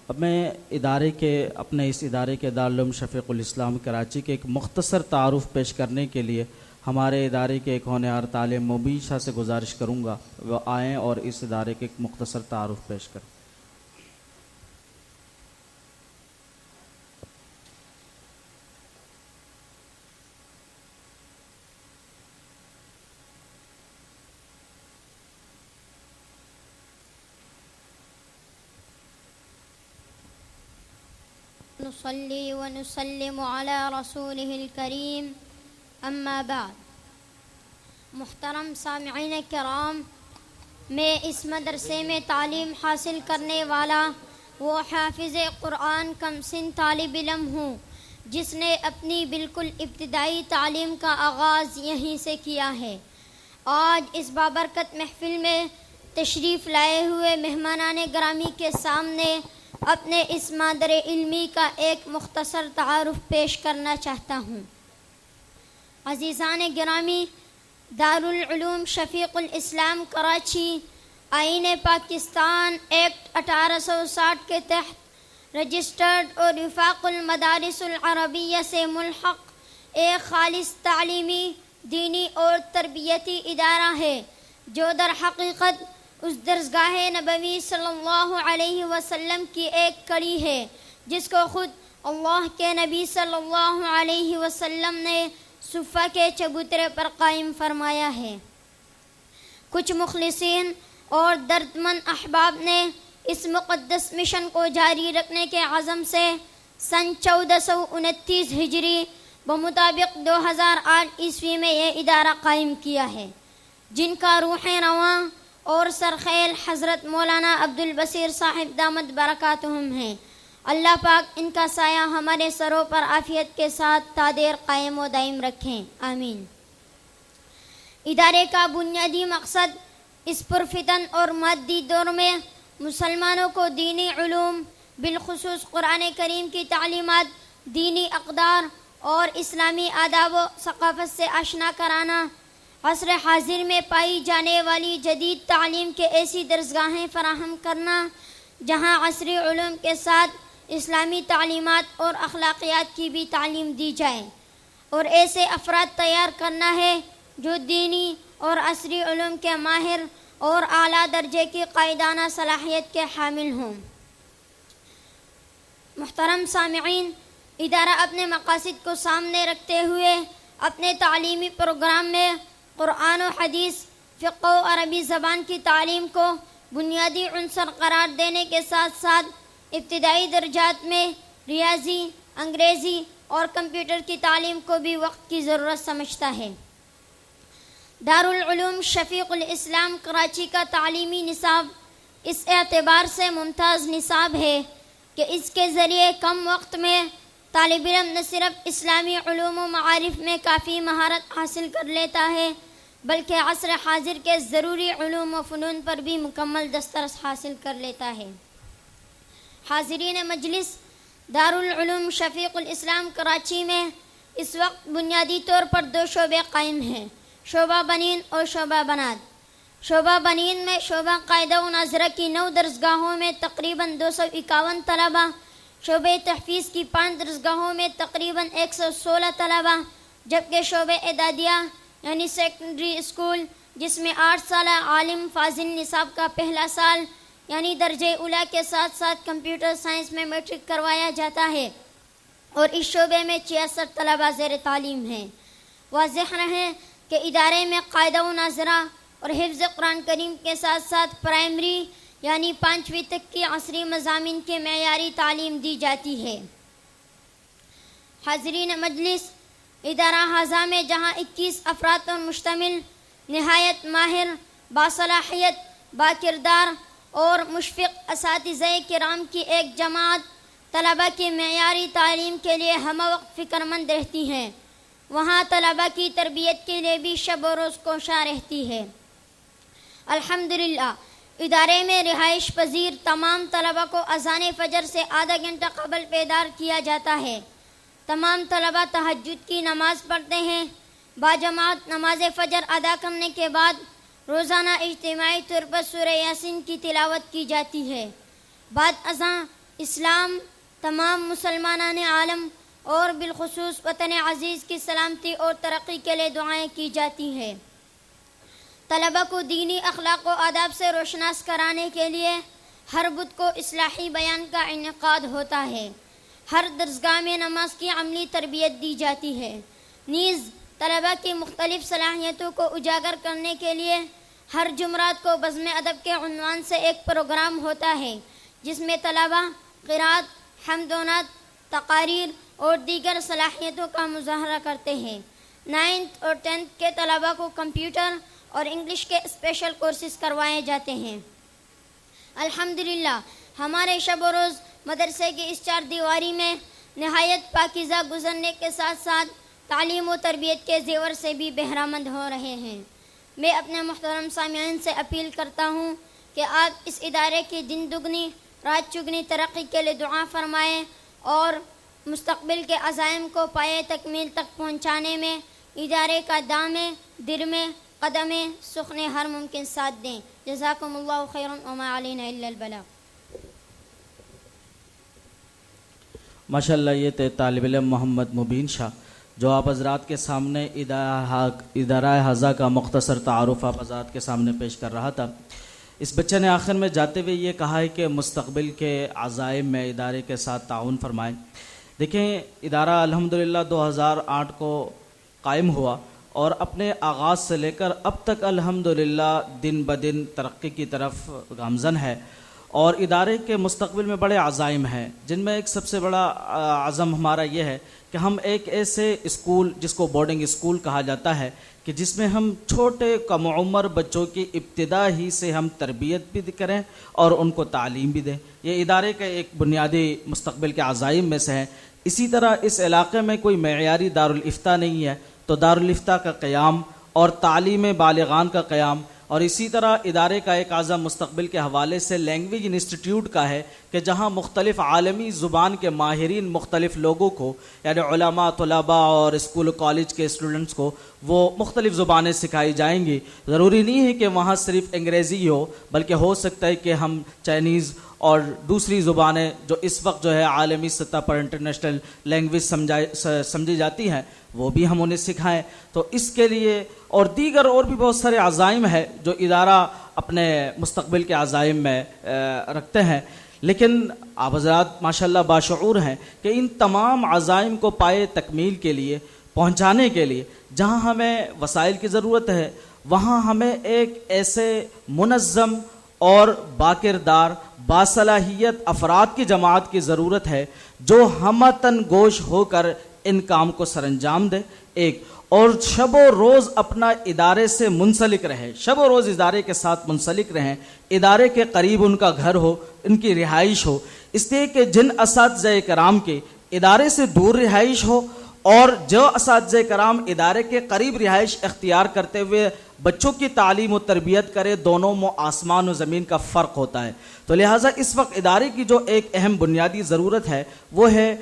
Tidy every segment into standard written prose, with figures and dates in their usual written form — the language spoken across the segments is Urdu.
اب میں اپنے اس ادارے کے دارالعلوم شفیق الاسلام کراچی کے ایک مختصر تعارف پیش کرنے کے لیے ہمارے ادارے کے ایک ہونہار طالب مبیشہ سے گزارش کروں گا وہ آئیں اور اس ادارے کے ایک مختصر تعارف پیش کریں۔ نصلي ونسلم على رسوله الكريم اما بعد۔ محترم سامعین کرام، میں اس مدرسے میں تعلیم حاصل کرنے والا وہ حافظ قرآن کم سن طالب علم ہوں جس نے اپنی بالکل ابتدائی تعلیم کا آغاز یہیں سے کیا ہے۔ آج اس بابرکت محفل میں تشریف لائے ہوئے مہمانان گرامی کے سامنے اپنے اس مادر علمی کا ایک مختصر تعارف پیش کرنا چاہتا ہوں۔ عزیزان گرامی، دارالعلوم شفیق الاسلام کراچی آئین پاکستان ایکٹ 1860 کے تحت رجسٹرڈ اور وفاق المدارس العربیہ سے ملحق ایک خالص تعلیمی، دینی اور تربیتی ادارہ ہے جو در حقیقت اس درسگاہ نبوی صلی اللہ علیہ وسلم کی ایک کڑی ہے جس کو خود اللہ کے نبی صلی اللہ علیہ وسلم نے صفہ کے چبوترے پر قائم فرمایا ہے۔ کچھ مخلصین اور دردمند احباب نے اس مقدس مشن کو جاری رکھنے کے عزم سے سن 1429 ہجری بمطابق 2008 عیسوی میں یہ ادارہ قائم کیا ہے، جن کا روح رواں اور سرخیل حضرت مولانا عبدالبصیر صاحب دامت برکاتہم ہیں۔ اللہ پاک ان کا سایہ ہمارے سروں پر عافیت کے ساتھ تا دیر قائم و دائم رکھیں، آمین۔ ادارے کا بنیادی مقصد اس پرفتن اور مادی دور میں مسلمانوں کو دینی علوم، بالخصوص قرآن کریم کی تعلیمات، دینی اقدار اور اسلامی آداب و ثقافت سے آشنا کرانا، عصر حاضر میں پائی جانے والی جدید تعلیم کے ایسی درسگاہیں فراہم کرنا جہاں عصری علوم کے ساتھ اسلامی تعلیمات اور اخلاقیات کی بھی تعلیم دی جائے، اور ایسے افراد تیار کرنا ہے جو دینی اور عصری علوم کے ماہر اور اعلیٰ درجے کی قائدانہ صلاحیت کے حامل ہوں۔ محترم سامعین، ادارہ اپنے مقاصد کو سامنے رکھتے ہوئے اپنے تعلیمی پروگرام میں قرآن و حدیث، فقہ و عربی زبان کی تعلیم کو بنیادی عنصر قرار دینے کے ساتھ ساتھ ابتدائی درجات میں ریاضی، انگریزی اور کمپیوٹر کی تعلیم کو بھی وقت کی ضرورت سمجھتا ہے۔ دارالعلوم شفیق الاسلام کراچی کا تعلیمی نصاب اس اعتبار سے ممتاز نصاب ہے کہ اس کے ذریعے کم وقت میں طالب علم نہ صرف اسلامی علوم و معارف میں کافی مہارت حاصل کر لیتا ہے بلکہ عصر حاضر کے ضروری علوم و فنون پر بھی مکمل دسترس حاصل کر لیتا ہے۔ حاضرین مجلس، دارالعلوم شفیق الاسلام کراچی میں اس وقت بنیادی طور پر 2 شعبے قائم ہیں، شعبہ بنین اور شعبہ بنات۔ شعبہ بنین میں شعبہ قاعدہ و ناظرہ کی 9 درسگاہوں میں تقریباً 251 طلبہ، شعبہ تحفیظ کی 5 درسگاہوں میں تقریباً 116 طلبہ، جبکہ شعبہ اعدادیہ یعنی سیکنڈری اسکول جس میں 8 سالہ عالم فاضل نصاب کا پہلا سال یعنی درجہ اولیٰ کے ساتھ ساتھ کمپیوٹر سائنس میں میٹرک کروایا جاتا ہے، اور اس شعبے میں 66 طلبہ زیر تعلیم ہیں۔ واضح رہے کہ ادارے میں قاعدہ و ناظرہ اور حفظ قرآن کریم کے ساتھ ساتھ پرائمری یعنی 5ویں تک کی عصری مضامین کی معیاری تعلیم دی جاتی ہے۔ حاضرین مجلس، ادارہ حاضہ میں جہاں 21 افراد پر مشتمل نہایت ماہر، باصلاحیت، باکردار اور مشفق اساتذہ کرام کی ایک جماعت طلبہ کی معیاری تعلیم کے لیے ہمہ وقت فکر مند رہتی ہیں، وہاں طلبہ کی تربیت کے لیے بھی شب و روز کوشاں رہتی ہے۔ الحمدللہ ادارے میں رہائش پذیر تمام طلبہ کو اذان فجر سے آدھا گھنٹہ قبل بیدار کیا جاتا ہے۔ تمام طلبہ تہجد کی نماز پڑھتے ہیں۔ باجماعت نماز فجر ادا کرنے کے بعد روزانہ اجتماعی طور پر سورہ یاسین کی تلاوت کی جاتی ہے۔ بعد ازاں اسلام تمام مسلمانان عالم اور بالخصوص وطن عزیز کی سلامتی اور ترقی کے لیے دعائیں کی جاتی ہے۔ طلبہ کو دینی اخلاق و آداب سے روشناس کرانے کے لیے ہر بدھ کو اصلاحی بیان کا انعقاد ہوتا ہے۔ ہر درسگاہ میں نماز کی عملی تربیت دی جاتی ہے۔ نیز طلبہ کی مختلف صلاحیتوں کو اجاگر کرنے کے لیے ہر جمعرات کو بزم ادب کے عنوان سے ایک پروگرام ہوتا ہے، جس میں طلبہ قرات، حمد و نعت، تقاریر اور دیگر صلاحیتوں کا مظاہرہ کرتے ہیں۔ 9th اور 10th کے طلبہ کو کمپیوٹر اور انگلش کے اسپیشل کورسز کروائے جاتے ہیں۔ الحمدللہ ہمارے شب و روز مدرسے کی اس چار دیواری میں نہایت پاکیزہ گزرنے کے ساتھ ساتھ تعلیم و تربیت کے زیور سے بھی بہرامند ہو رہے ہیں۔ میں اپنے محترم سامعین سے اپیل کرتا ہوں کہ آپ اس ادارے کی دن دگنی رات چگنی ترقی کے لیے دعا فرمائیں اور مستقبل کے عزائم کو پائے تکمیل تک پہنچانے میں ادارے کا دامے درمے قدمے سخنے ہر ممکن ساتھ دیں۔ جزاکم اللہ خیرا وما علینا الا البلاغ۔ ماشاءاللہ یہ تھے طالب علم محمد مبین شاہ، جو آپ حضرات کے سامنے ادارہ حضا کا مختصر تعارف آپ حضرات کے سامنے پیش کر رہا تھا۔ اس بچے نے آخر میں جاتے ہوئے یہ کہا ہے کہ مستقبل کے عزائم میں ادارے کے ساتھ تعاون فرمائیں۔ دیکھیں، ادارہ الحمدللہ 2008 کو قائم ہوا اور اپنے آغاز سے لے کر اب تک الحمدللہ دن بدن ترقی کی طرف گامزن ہے، اور ادارے کے مستقبل میں بڑے عزائم ہیں، جن میں ایک سب سے بڑا عزم ہمارا یہ ہے کہ ہم ایک ایسے اسکول جس کو بورڈنگ اسکول کہا جاتا ہے کہ جس میں ہم چھوٹے کم عمر بچوں کی ابتدا ہی سے ہم تربیت بھی کریں اور ان کو تعلیم بھی دیں۔ یہ ادارے کا ایک بنیادی مستقبل کے عزائم میں سے ہے۔ اسی طرح اس علاقے میں کوئی معیاری دارالافتاء نہیں ہے، تو دارالافتاء کا قیام اور تعلیم بالغان کا قیام، اور اسی طرح ادارے کا ایک عزم مستقبل کے حوالے سے لینگویج انسٹیٹیوٹ کا ہے کہ جہاں مختلف عالمی زبان کے ماہرین مختلف لوگوں کو، یعنی علماء، طلباء اور اسکول کالج کے اسٹوڈنٹس کو وہ مختلف زبانیں سکھائی جائیں گی۔ ضروری نہیں ہے کہ وہاں صرف انگریزی ہو، بلکہ ہو سکتا ہے کہ ہم چائنیز اور دوسری زبانیں جو اس وقت جو ہے عالمی سطح پر انٹرنیشنل لینگویج سمجھی جاتی ہیں وہ بھی ہم انہیں سکھائیں۔ تو اس کے لیے اور دیگر اور بھی بہت سارے عزائم ہیں جو ادارہ اپنے مستقبل کے عزائم میں رکھتے ہیں، لیکن آپ حضرات ماشاءاللہ باشعور ہیں کہ ان تمام عزائم کو پائے تکمیل کے لیے پہنچانے کے لیے جہاں ہمیں وسائل کی ضرورت ہے، وہاں ہمیں ایک ایسے منظم اور باکردار باصلاحیت افراد کی جماعت کی ضرورت ہے جو ہمتن گوش ہو کر ان کام کو سر انجام دے، ایک اور شب و روز اپنا ادارے سے منسلک رہے، شب و روز ادارے کے ساتھ منسلک رہیں، ادارے کے قریب ان کا گھر ہو، ان کی رہائش ہو، اس لیے کہ جن اساتذہ کرام کے ادارے سے دور رہائش ہو اور جو اساتذہ کرام ادارے کے قریب رہائش اختیار کرتے ہوئے بچوں کی تعلیم و تربیت کرے، دونوں میں آسمان و زمین کا فرق ہوتا ہے۔ تو لہٰذا اس وقت ادارے کی جو ایک اہم بنیادی ضرورت ہے وہ ہے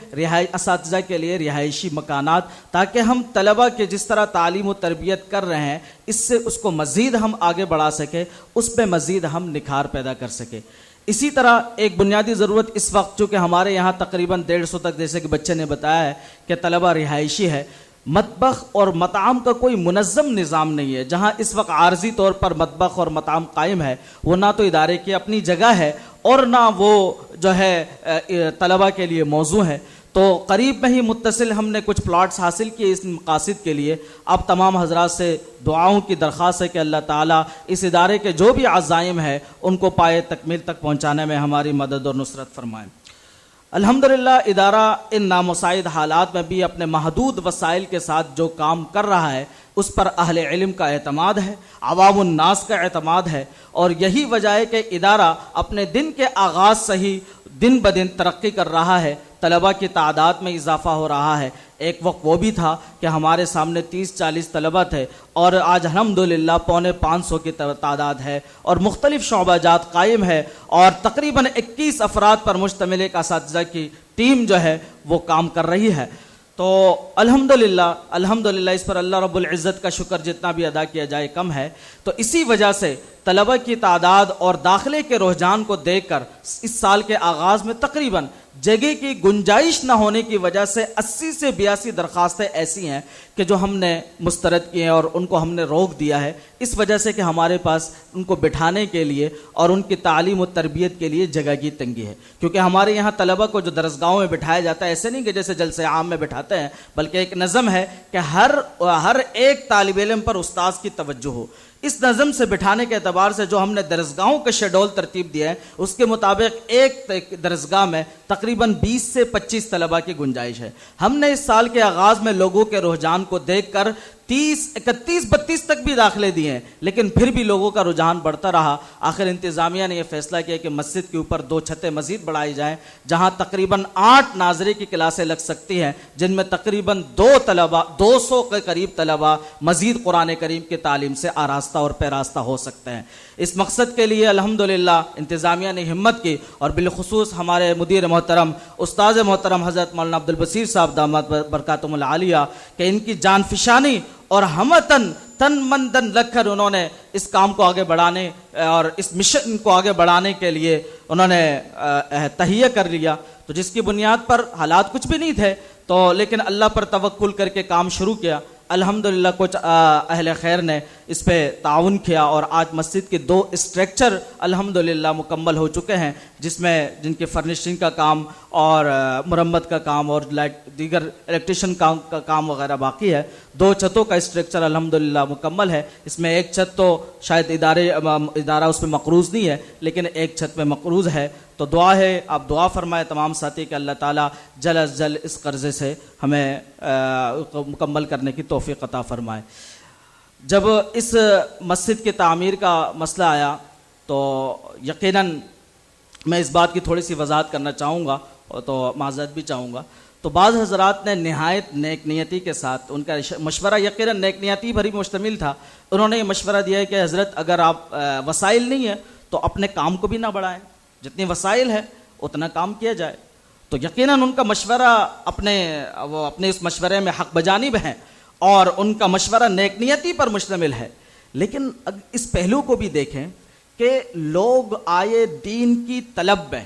اساتذہ کے لیے رہائشی مکانات، تاکہ ہم طلبہ کے جس طرح تعلیم و تربیت کر رہے ہیں اس سے اس کو مزید ہم آگے بڑھا سکیں، اس پہ مزید ہم نکھار پیدا کر سکیں۔ اسی طرح ایک بنیادی ضرورت اس وقت چونکہ ہمارے یہاں تقریباً 150 تک جیسے کہ بچے نے بتایا ہے کہ طلبہ رہائشی ہے، مطبخ اور مطعم کا کوئی منظم نظام نہیں ہے۔ جہاں اس وقت عارضی طور پر مطبخ اور مطعم قائم ہے وہ نہ تو ادارے کی اپنی جگہ ہے اور نہ وہ جو ہے طلبہ کے لیے موزوں ہے۔ تو قریب میں ہی متصل ہم نے کچھ پلاٹس حاصل کیے اس مقاصد کے لیے۔ اب تمام حضرات سے دعاؤں کی درخواست ہے کہ اللہ تعالیٰ اس ادارے کے جو بھی عزائم ہیں ان کو پائے تکمیل تک پہنچانے میں ہماری مدد اور نصرت فرمائیں۔ الحمدللہ ادارہ ان نامساعد حالات میں بھی اپنے محدود وسائل کے ساتھ جو کام کر رہا ہے اس پر اہل علم کا اعتماد ہے، عوام الناس کا اعتماد ہے، اور یہی وجہ ہے کہ ادارہ اپنے دن کے آغاز سے ہی دن بدن ترقی کر رہا ہے، طلبہ کی تعداد میں اضافہ ہو رہا ہے۔ ایک وقت وہ بھی تھا کہ ہمارے سامنے 30-40 طلبہ تھے اور آج الحمدللہ 450 کی تعداد ہے اور مختلف شعبہ جات قائم ہے اور تقریباً 21 افراد پر مشتمل ایک اساتذہ کی ٹیم جو ہے وہ کام کر رہی ہے۔ تو الحمدللہ اس پر اللہ رب العزت کا شکر جتنا بھی ادا کیا جائے کم ہے۔ تو اسی وجہ سے طلبہ کی تعداد اور داخلے کے رجحان کو دیکھ کر اس سال کے آغاز میں تقریباً جگہ کی گنجائش نہ ہونے کی وجہ سے 80 سے 82 درخواستیں ایسی ہیں کہ جو ہم نے مسترد کی ہیں اور ان کو ہم نے روک دیا ہے، اس وجہ سے کہ ہمارے پاس ان کو بٹھانے کے لیے اور ان کی تعلیم و تربیت کے لیے جگہ کی تنگی ہے. کیونکہ ہمارے یہاں طلبہ کو جو درسگاہوں میں بٹھایا جاتا ہے ایسے نہیں کہ جیسے جلسے عام میں بٹھاتے ہیں، بلکہ ایک نظم ہے کہ ہر ایک طالب علم پر استاذ کی توجہ ہو. اس نظم سے بٹھانے کے اعتبار سے جو ہم نے درسگاہوں کا شیڈول ترتیب دیا ہے اس کے مطابق ایک درسگاہ میں تقریباً 20 سے 25 طلبہ کی گنجائش ہے. ہم نے اس سال کے آغاز میں لوگوں کے رجحان کو دیکھ کر 30, 31, 32 تک بھی داخلے دیے ہیں، لیکن پھر بھی لوگوں کا رجحان بڑھتا رہا. آخر انتظامیہ نے یہ فیصلہ کیا کہ مسجد کے اوپر 2 چھتیں مزید بڑھائی جائیں، جہاں تقریباً 8 ناظرے کی کلاسیں لگ سکتی ہیں، جن میں تقریباً 200 کے قریب طلبہ مزید قرآن کریم کی تعلیم سے آراستہ اور پیراستہ ہو سکتے ہیں. اس مقصد کے لیے الحمدللہ انتظامیہ نے ہمت کی، اور بالخصوص ہمارے مدیر محترم استاذ محترم حضرت مولانا عبدالبصیر صاحب دامت برکاتہم العالیہ کہ ان کی جان فشانی اور ہمتن تن من دن لگ کر انہوں نے اس کام کو آگے بڑھانے اور اس مشن کو آگے بڑھانے کے لیے انہوں نے تہیہ کر لیا. تو جس کی بنیاد پر حالات کچھ بھی نہیں تھے، تو لیکن اللہ پر توکل کر کے کام شروع کیا. الحمدللہ کچھ اہل خیر نے اس پہ تعاون کیا اور آج مسجد کے 2 اسٹرکچر الحمدللہ مکمل ہو چکے ہیں، جن کی فرنیشنگ کا کام اور مرمت کا کام اور دیگر الیکٹریشن کا کام وغیرہ باقی ہے. 2 چھتوں کا اسٹرکچر الحمدللہ مکمل ہے. اس میں ایک چھت تو شاید ادارہ اس میں مقروض نہیں ہے، لیکن ایک چھت میں مقروض ہے. تو دعا ہے، آپ دعا فرمائے تمام ساتھی کہ اللہ تعالیٰ جلد از جلد اس قرضے سے ہمیں مکمل کرنے کی توفیق عطا فرمائے. جب اس مسجد کی تعمیر کا مسئلہ آیا تو یقیناً میں اس بات کی تھوڑی سی وضاحت کرنا چاہوں گا، تو معذرت بھی چاہوں گا. تو بعض حضرات نے نہایت نیک نیتی کے ساتھ، ان کا مشورہ یقیناً نیک نیتی بھری مشتمل تھا، انہوں نے یہ مشورہ دیا ہے کہ حضرت اگر آپ وسائل نہیں ہیں تو اپنے کام کو بھی نہ بڑھائیں، جتنی وسائل ہے اتنا کام کیا جائے. تو یقیناً ان کا مشورہ اپنے اس مشورے میں حق بجانب ہیں اور ان کا مشورہ نیک نیتی پر مشتمل ہے. لیکن اس پہلو کو بھی دیکھیں کہ لوگ آئے دین کی طلب میں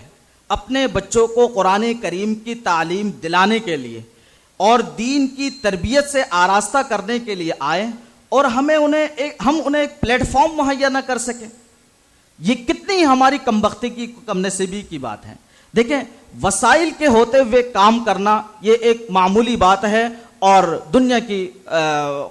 اپنے بچوں کو قرآن کریم کی تعلیم دلانے کے لیے اور دین کی تربیت سے آراستہ کرنے کے لیے آئے، اور ہم انہیں ایک پلیٹ فارم مہیا نہ کر سکیں. یہ کتنی ہماری کمبختی کی، کم نصیبی کی بات ہے. دیکھیں، وسائل کے ہوتے ہوئے کام کرنا یہ ایک معمولی بات ہے، اور دنیا کی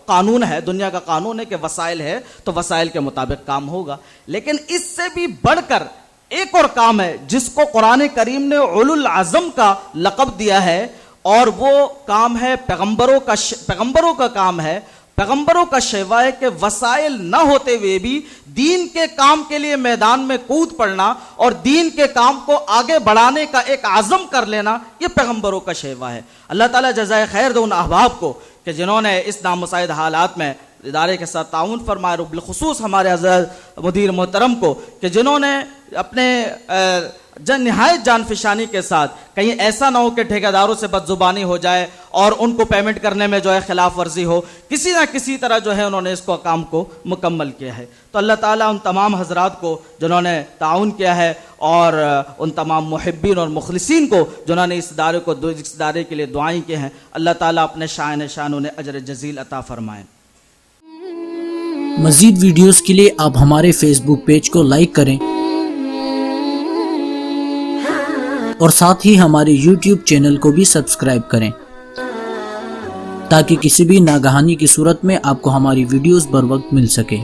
قانون ہے، دنیا کا قانون ہے کہ وسائل ہے تو وسائل کے مطابق کام ہوگا. لیکن اس سے بھی بڑھ کر ایک اور کام ہے جس کو قرآن کریم نے اولو العزم کا لقب دیا ہے، اور وہ کام ہے پیغمبروں کا کام ہے. پیغمبروں کا شیوا ہے کہ وسائل نہ ہوتے ہوئے بھی دین کے کام کے لیے میدان میں کود پڑنا اور دین کے کام کو آگے بڑھانے کا ایک عزم کر لینا، یہ پیغمبروں کا شیوا ہے. اللہ تعالیٰ جزائے خیر دے ان احباب کو کہ جنہوں نے اس نامساعد حالات میں ادارے کے ساتھ تعاون فرمایا، اور بالخصوص ہمارے حضرت مدیر محترم کو کہ جنہوں نے اپنے نہایت جان فشانی کے ساتھ، کہیں ایسا نہ ہو کہ ٹھیکیداروں سے بدزبانی ہو جائے اور ان کو پیمنٹ کرنے میں جو ہے خلاف ورزی ہو، کسی نہ کسی طرح جو ہے انہوں نے اس کو کام کو مکمل کیا ہے. تو اللہ تعالیٰ ان تمام حضرات کو جنہوں نے تعاون کیا ہے، اور ان تمام محبین اور مخلصین کو جنہوں نے اس ادارے کے لیے دعائیں کی ہیں، اللہ تعالیٰ اپنے شان انہیں اجر جزیل عطا فرمائیں. مزید ویڈیوز کے لیے آپ ہمارے فیس بک پیج کو لائک کریں اور ساتھ ہی ہمارے یوٹیوب چینل کو بھی سبسکرائب کریں تاکہ کسی بھی ناگہانی کی صورت میں آپ کو ہماری ویڈیوز بر وقت مل سکے.